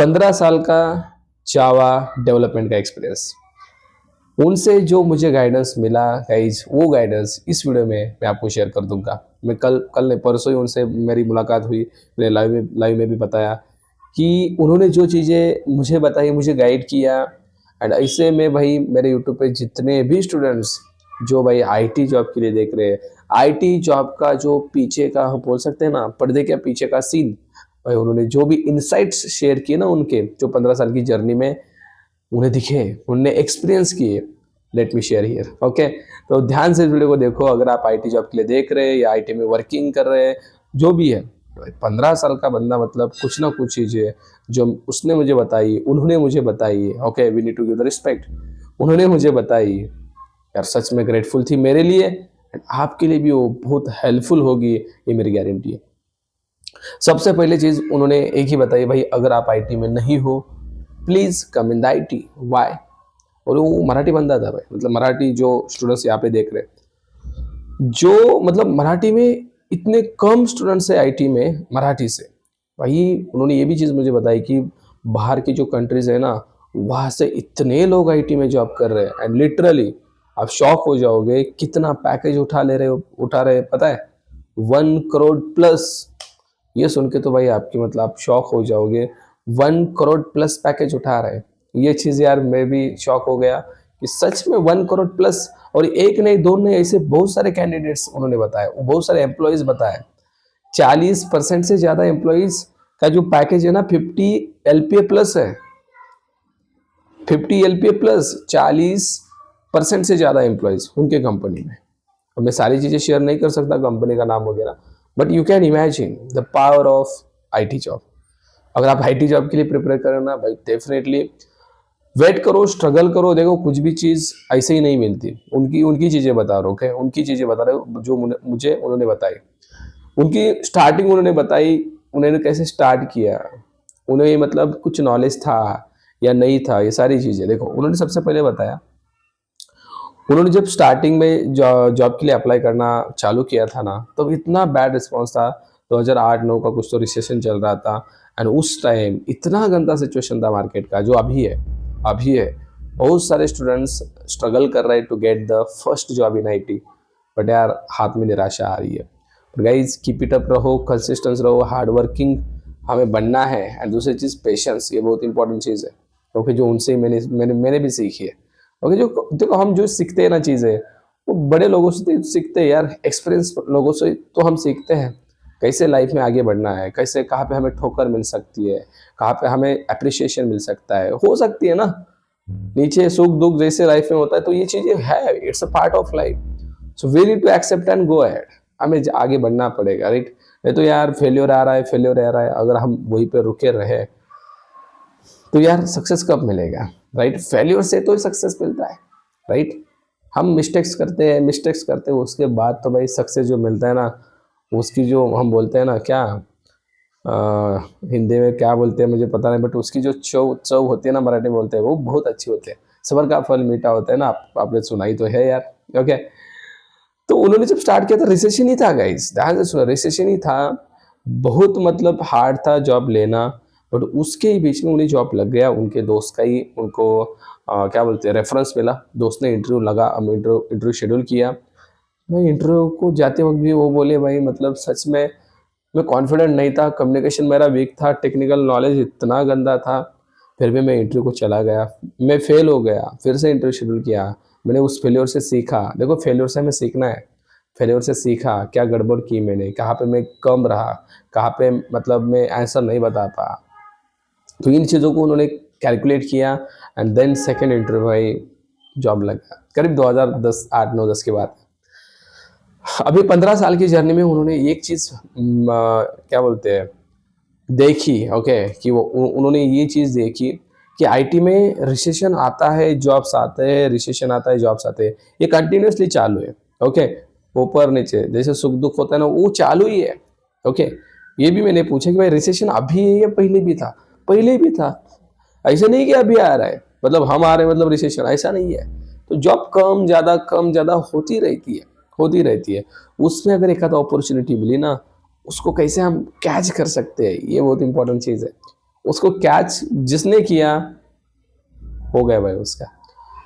15 साल का Java development का एक्सपीरियंस, उनसे जो मुझे गाइडेंस मिला गाइज, वो गाइडेंस इस वीडियो में मैं आपको शेयर कर दूंगा। मैं कल कल नहीं परसों ही उनसे मेरी मुलाकात हुई। मैंने लाइव में भी बताया कि उन्होंने जो चीज़ें मुझे बताई, मुझे गाइड किया। एंड ऐसे में भाई मेरे यूट्यूब पे जितने भी स्टूडेंट्स जो भाई आईटी जॉब के लिए देख रहे हैं, आईटी जॉब का जो पीछे का हम बोल सकते हैं ना, पर्दे के पीछे का सीन, भाई उन्होंने जो भी इनसाइट्स शेयर किए ना, उनके जो 15 साल की जर्नी में उन्हें दिखे, उन्होंने एक्सपीरियंस किए, let me share here. Okay, तो ध्यान से इस वीडियो को देखो। अगर आप आईटी जॉब के लिए देख रहे हैं या आईटी में वर्किंग कर रहे हैं, जो भी है, 15 साल का बंदा मतलब कुछ ना कुछ चीज़ें जो उसने मुझे बताई, उन्होंने मुझे बताई। Okay, we need to give the respect. उन्होंने मुझे बताई यार, सच में ग्रेटफुल थी मेरे लिए, एंड आपके लिए भी वो बहुत हेल्पफुल होगी, ये मेरी गारंटी है। सबसे पहले चीज़ उन्होंने एक ही बताई, भाई अगर आप आईटी में नहीं हो, please come in the IT. Why? और वो मराठी बंदा था भाई, मतलब मराठी जो स्टूडेंट्स यहाँ पे देख रहे हैं, जो मतलब मराठी में इतने कम स्टूडेंट्स है आईटी में मराठी से। भाई उन्होंने ये भी चीज़ मुझे बताई कि बाहर की जो कंट्रीज़ है ना, वहाँ से इतने लोग आईटी में जॉब कर रहे हैं, एंड लिटरली आप शॉक हो जाओगे कितना पैकेज उठा रहे पता है, 1 करोड़ प्लस। ये सुन के तो भाई आपकी मतलब आप शॉक हो जाओगे, 1 करोड़ प्लस पैकेज उठा रहे हैं। ये चीज़ यार मैं भी शॉक हो गया कि सच में 1 करोड़ प्लस। और एक नहीं दो नहीं, ऐसे बहुत सारे कैंडिडेट्स उन्होंने बताया, बहुत सारे एम्प्लॉयज़ बताए। 40% से ज़्यादा एम्प्लॉयज़ का जो पैकेज है ना, 50 LPA प्लस है। 50 LPA प्लस, 40% से ज़्यादा एम्प्लॉयज़ उनके कंपनी में। अब मैं सारी चीज़ें शेयर नहीं कर सकता, कंपनी का नाम वगैरह, but you can imagine the power of IT job. अगर आप आईटी जॉब के लिए प्रिपेयर करें ना भाई, डेफिनेटली वेट करो, स्ट्रगल करो। देखो कुछ भी चीज़ ऐसे ही नहीं मिलती। उनकी उनकी चीज़ें बता रहे हो, ओके, उनकी चीज़ें बता रहे हो जो मुझे उन्होंने बताई। उनकी स्टार्टिंग उन्होंने बताई, उन्होंने कैसे स्टार्ट किया, उन्हें मतलब कुछ नॉलेज था या नहीं था, ये सारी चीज़ें। देखो उन्होंने सबसे पहले बताया, उन्होंने जब स्टार्टिंग में जॉब के लिए अप्लाई करना चालू किया था ना, तो इतना बैड रिस्पॉन्स था। 2008-9 का कुछ तो रिसेशन चल रहा था, एंड उस टाइम इतना गंदा सिचुएशन था मार्केट का, जो अभी है। बहुत सारे स्टूडेंट्स स्ट्रगल कर रहे हैं to get the first job in IT, but यार हाथ में निराशा आ रही है। गाइज कीप इट अप, रहो, कंसिस्टेंस रहो, हार्ड वर्किंग हमें बनना है। एंड दूसरी चीज़ पेशेंस, ये बहुत इंपॉर्टेंट चीज़ है, क्योंकि जो उनसे मैंने भी सीखी है। ओके, जो देखो हम जो सीखते हैं ना चीज़ें, वो बड़े लोगों से तो सीखते हैं यार, एक्सपीरियंस लोगों से तो हम सीखते हैं कैसे लाइफ में आगे बढ़ना है, कैसे कहाँ पे हमें ठोकर मिल सकती है, कहाँ पे हमें अप्रिशिएशन मिल सकता है, हो सकती है ना। नीचे सुख दुख जैसे लाइफ में होता है, तो ये चीज़ें है, it's a part of life. So we need to accept and go ahead. हमें आगे बढ़ना पड़ेगा, राइट। नहीं तो यार फेल्योर आ रहा है, फेल्योर आ रहा है, अगर हम वहीं पे रुके रहे तो यार सक्सेस कब मिलेगा, राइट। फेल्योर से तो सक्सेस मिलता है, राइट। हम मिस्टेक्स करते हैं, उसके बाद तो भाई सक्सेस जो मिलता है ना, उसकी जो हम बोलते हैं ना क्या, हिंदी में क्या बोलते हैं मुझे पता नहीं, बट उसकी जो चव होती है ना, मराठी में बोलते हैं, वो बहुत अच्छी होती है। सबर का फल मीठा होता है ना, आपने सुना ही तो है यार। ओके, तो उन्होंने जब स्टार्ट किया था, रिसेशन ही था गाइस, ध्यान से सुना, रिसेशन ही था। बहुत मतलब हार्ड था जॉब लेना, बट उसके ही बीच में उन्हें जॉब लग गया। उनके दोस्त का ही उनको क्या बोलते हैं, रेफरेंस मिला। दोस्त ने इंटरव्यू लगा, इंटरव्यू शेड्यूल किया। मैं इंटरव्यू को जाते वक्त भी वो बोले, भाई मतलब सच में मैं कॉन्फिडेंट नहीं था, कम्युनिकेशन मेरा वीक था, टेक्निकल नॉलेज इतना गंदा था। फिर भी मैं इंटरव्यू को चला गया, मैं फेल हो गया, फिर से इंटरव्यू शेड्यूल किया। मैंने उस फेल्योर से सीखा। देखो फेल्योर से हमें सीखना है, फेल्योर से सीखा क्या गड़बड़ की मैंने, कहाँ पे मैं कम रहा, कहाँ पे मतलब मैं आंसर नहीं बता पाया। तो इन चीज़ों को उन्होंने कैलकुलेट किया, एंड देन सेकेंड इंटरव्यू भाई जॉब लगा, करीब 2010, 8, 9, 10 के बाद। अभी 15 साल की जर्नी में उन्होंने एक चीज़ क्या बोलते हैं देखी, ओके, कि वो उन्होंने ये चीज़ देखी कि आईटी में रिसेशन आता है, जॉब्स आते हैं, रिसेशन आता है, जॉब्स आते हैं, ये कंटिन्यूसली चालू है। ओके, ऊपर नीचे जैसे सुख दुख होता है ना, वो चालू ही है। ओके, ये भी मैंने पूछा कि भाई रिसेशन अभी है या पहले भी था? पहले भी था, ऐसा नहीं कि अभी आ रहा है, मतलब हम आ रहे हैं मतलब रिसेशन, ऐसा नहीं है। तो जॉब कम ज़्यादा होती रहती है। उसमें अगर एक आधा अपॉर्चुनिटी मिली ना, उसको कैसे हम कैच कर सकते हैं, ये बहुत इंपॉर्टेंट चीज़ है। उसको कैच जिसने किया हो गया भाई उसका।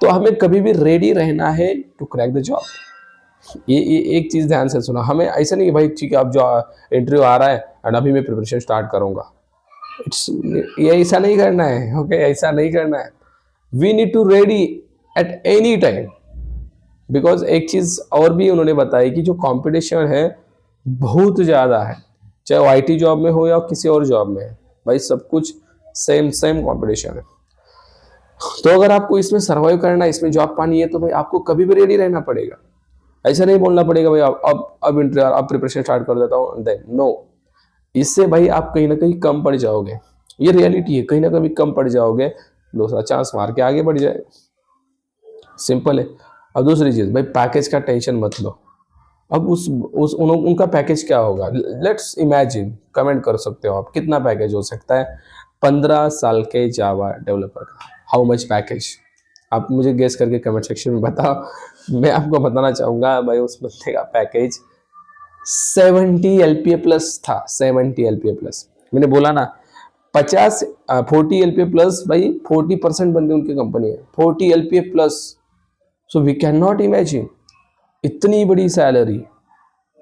तो हमें कभी भी रेडी रहना है टू क्रैक द जॉब। ये एक चीज़ ध्यान से सुना, हमें ऐसा नहीं कि भाई ठीक है अब जो इंटरव्यू आ रहा है एंड अभी मैं प्रिपरेशन स्टार्ट करूँगा, इट्स ये ऐसा नहीं करना है। ओके, ऐसा नहीं करना है। We need to ready at any time. Because एक चीज़ और भी उन्होंने बताई कि जो कंपटीशन है बहुत ज़्यादा है, चाहे वो आईटी जॉब में हो या किसी और जॉब में है, भाई सब कुछ सेम सेम कंपटीशन है। तो अगर आपको इसमें सर्वाइव करना है, इसमें जॉब पानी है, तो भाई आपको कभी भी रेडी रहना पड़ेगा। ऐसा नहीं बोलना पड़ेगा भाई अब प्रिपरेशन स्टार्ट कर देता हूँ, देन नो। इससे भाई आप कहीं ना कहीं कम पड़ जाओगे, ये रियलिटी है, कहीं ना कहीं कम पड़ जाओगे, दूसरा चांस मार के आगे बढ़ जाए, सिंपल है। और दूसरी चीज़ भाई, पैकेज का टेंशन मत लो। अब उनका पैकेज क्या होगा, लेट्स इमेजिन, कमेंट कर सकते हो आप कितना पैकेज हो सकता है 15 साल के जावा डेवलपर का, हाउ मच पैकेज, आप मुझे गेस करके कमेंट सेक्शन में बताओ। मैं आपको बताना चाहूँगा भाई उस बंदे का पैकेज 70 LPA प्लस था, 70 LPA प्लस। मैंने बोला ना 40 LPA प्लस, भाई 40% बंदे उनकी कंपनी है, 40 LPA plus. So we can not imagine इतनी बड़ी सैलरी,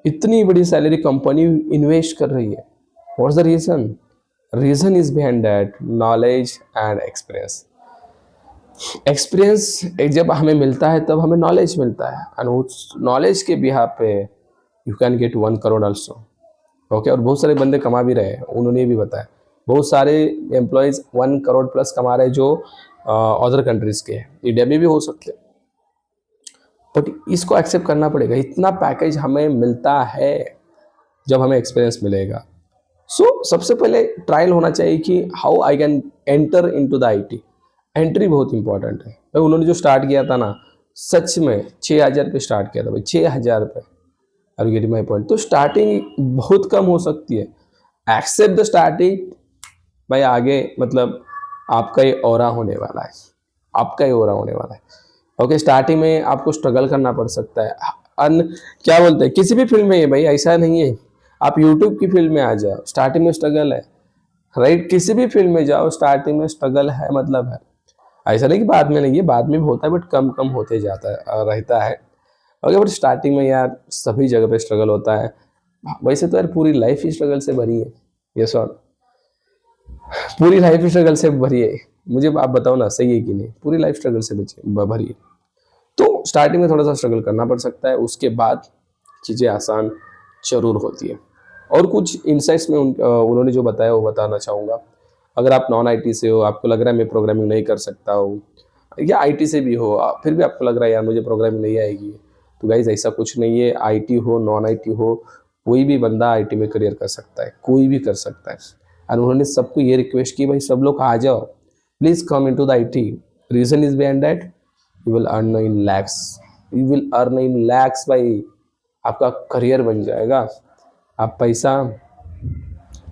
इतनी बड़ी सैलरी कंपनी इन्वेस्ट कर रही है। What's the reason? Reason is behind that knowledge and experience. Experience जब हमें मिलता है तब हमें नॉलेज मिलता है, एंड उस नॉलेज के बिहाफ पे you can get 1 crore also. Okay, और बहुत सारे बंदे कमा भी रहे हैं, उन्होंने भी बताया बहुत सारे एम्प्लॉयज़ 1 करोड़ प्लस कमा रहे हैं जो अदर कंट्रीज़ के हैं, इंडिया में भी हो सकते हैं। बट इसको एक्सेप्ट करना पड़ेगा, इतना पैकेज हमें मिलता है जब हमें एक्सपीरियंस मिलेगा। सो सबसे पहले ट्रायल होना चाहिए कि how I can enter into the IT. Entry बहुत इंपॉर्टेंट है भाई। उन्होंने जो स्टार्ट किया था ना, सच में 6,000 पे स्टार्ट किया था भाई, 6,000 पे। Are you getting my point? तो स्टार्टिंग बहुत कम हो सकती है, एक्सेप्ट द स्टार्टिंग। भाई आगे मतलब आपका ही ऑरा होने वाला है, आपका ही ऑरा होने वाला है। ओके, स्टार्टिंग में आपको स्ट्रगल करना पड़ सकता है। क्या बोलते हैं, किसी भी फील्ड में है भाई, ऐसा नहीं है। आप यूट्यूब की फील्ड में आ जाओ, स्टार्टिंग में स्ट्रगल है, राइट? किसी भी फील्ड में जाओ, स्टार्टिंग में स्ट्रगल है, मतलब है। ऐसा नहीं कि बाद में नहीं है, बाद में भी होता है, बट कम कम होते जाता है, रहता है। ओके, बट स्टार्टिंग में यार सभी जगह पे स्ट्रगल होता है। वैसे तो यार पूरी लाइफ ही स्ट्रगल से भरी है, ये सर, पूरी लाइफ ही स्ट्रगल से भरी है। मुझे आप बताओ ना, सही है कि नहीं? पूरी लाइफ स्ट्रगल से भरी है। तो स्टार्टिंग में थोड़ा सा स्ट्रगल करना पड़ सकता है, उसके बाद चीज़ें आसान जरूर होती है। और कुछ इंसाइट्स में उन्होंने जो बताया वो बताना चाहूँगा। अगर आप नॉन आईटी से हो, आपको लग रहा है मैं प्रोग्रामिंग नहीं कर सकता हूँ, या आईटी से भी हो फिर भी आपको लग रहा है यार मुझे प्रोग्रामिंग नहीं आएगी, तो गाइज ऐसा कुछ नहीं है। आईटी हो, नॉन आईटी हो, कोई भी बंदा आईटी में करियर कर सकता है, कोई भी कर सकता है। और उन्होंने सबको ये रिक्वेस्ट की, भाई सब लोग आ जाओ, please come into the IT. Reason is behind that you will earn in lakhs, you will earn in lakhs भाई। आपका करियर बन जाएगा, आप पैसा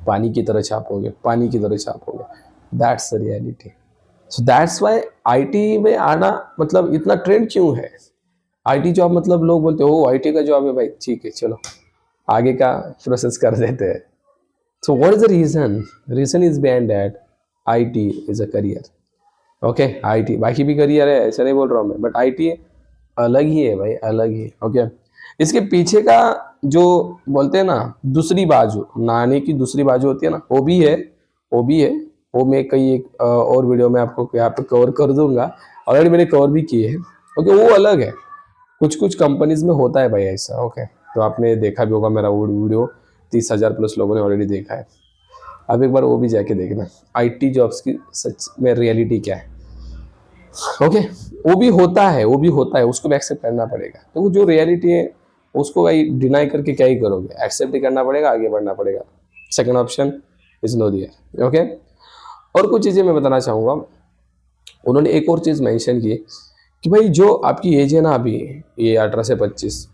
पानी की तरह छापोगे, पानी की तरह छापोगे। That's the reality. So that's why IT में आना मतलब इतना ट्रेंड क्यों है? आईटी जॉब मतलब लोग बोलते हो आईटी का जॉब है भाई, ठीक है चलो आगे का प्रोसेस कर देते हैं। So what is the reason? Reason is behind that IT is a career. Okay, IT बाकी भी करियर है, ऐसा नहीं बोल रहा हूँ मैं, बट आईटी अलग ही है भाई, अलग ही। ओके, इसके पीछे का जो बोलते हैं ना दूसरी बाजू, नाने की दूसरी बाजू होती है ना, वो भी है, वो भी है। वो मैं कई एक और वीडियो में आपको यहाँ पे कवर कर दूंगा, ऑलरेडी मैंने कवर भी किए हैं। ओके, वो अलग है। कुछ कुछ कंपनीज में होता है भाई ऐसा। ओके, तो आपने देखा भी होगा मेरा वो वीडियो, 30,000 प्लस लोगों ने ऑलरेडी देखा है। अब एक बार वो भी जाके देखना, आईटी जॉब्स की सच में रियलिटी क्या है। ओके, वो भी होता है, वो भी होता है, उसको भी एक्सेप्ट करना पड़ेगा। तो जो रियलिटी है उसको भाई डिनाई करके क्या ही करोगे, एक्सेप्ट ही करना पड़ेगा, आगे बढ़ना पड़ेगा। Second option is no there. Okay, और कुछ चीज़ें मैं बताना चाहूँगा। उन्होंने एक और चीज़ मेंशन की कि भाई जो आपकी एज है ना अभी, ये 18 से 25,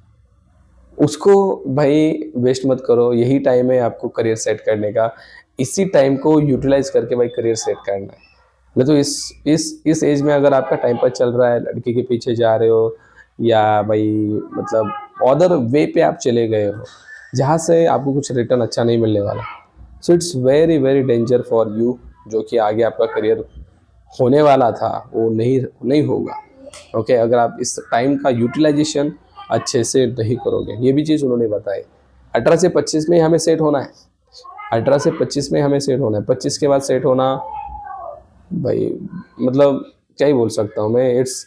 उसको भाई वेस्ट मत करो, यही टाइम है आपको करियर सेट करने का। इसी टाइम को यूटिलाइज करके भाई करियर सेट करना है। नहीं तो इस एज में अगर आपका टाइम पास चल रहा है, लड़की के पीछे जा रहे हो, या भाई मतलब अदर वे पे आप चले गए हो जहाँ से आपको कुछ रिटर्न अच्छा नहीं मिलने वाला, so it's very very danger for you जो कि आगे आपका करियर होने वाला था वो नहीं होगा। ओके, अगर आप इस टाइम का यूटिलाइजेशन अच्छे से नहीं करोगे, ये भी चीज़ उन्होंने बताई। 18 से 25 में हमें सेट होना है, 18 से 25 में हमें सेट होना है। 25 के बाद सेट होना भाई, मतलब क्या ही बोल सकता हूँ मैं, it's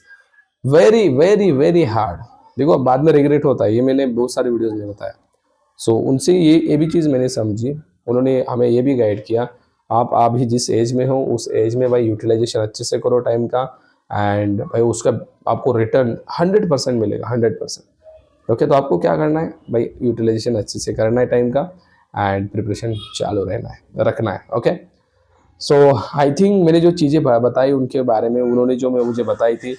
very very very hard. देखो बाद में रिग्रेट होता है, ये मैंने बहुत सारे वीडियोस में बताया। सो उनसे ये भी चीज़ मैंने समझी, उन्होंने हमें ये भी गाइड किया, आप ही जिस एज में हो उस एज में भाई यूटिलाइजेशन अच्छे से करो टाइम का, एंड भाई उसका आपको रिटर्न 100% मिलेगा, 100%। ओके, तो आपको क्या करना है भाई, यूटिलाइजेशन अच्छे से करना है टाइम का, एंड प्रिपरेशन चालू रहना है, रखना है। ओके, सो आई थिंक मैंने जो चीज़ें बताई उनके बारे में, उन्होंने जो मुझे बताई थी,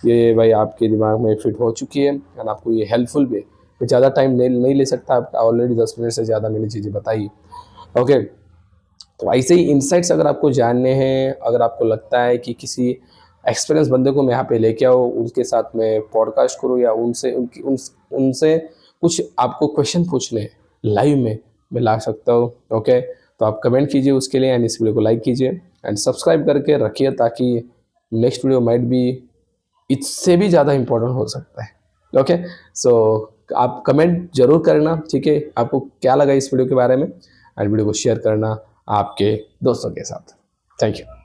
ये भाई आपके दिमाग में फिट हो चुकी है, एंड आपको ये हेल्पफुल भी है। मैं ज़्यादा टाइम नहीं ले सकता आपका, ऑलरेडी 10 मिनट से ज़्यादा मैंने चीज़ें बताई। ओके, तो ऐसे ही इंसाइट्स अगर आपको जानने हैं, अगर आपको लगता है कि किसी एक्सपीरियंस बंदे को मैं यहाँ पे लेके आओ, उसके साथ मैं पॉडकास्ट करूँ, या उनसे कुछ आपको क्वेश्चन पूछने हैं लाइव में, मैं ला सकता हूँ। ओके, तो आप कमेंट कीजिए उसके लिए, एंड इस वीडियो को लाइक कीजिए एंड सब्सक्राइब करके रखिए, ताकि नेक्स्ट वीडियो माइट भी इससे भी ज़्यादा इम्पोर्टेंट हो सकता है। ओके, सो आप कमेंट जरूर करना, ठीक है, आपको क्या लगा इस वीडियो के बारे में, एंड वीडियो को शेयर करना आपके दोस्तों के साथ। Thank you.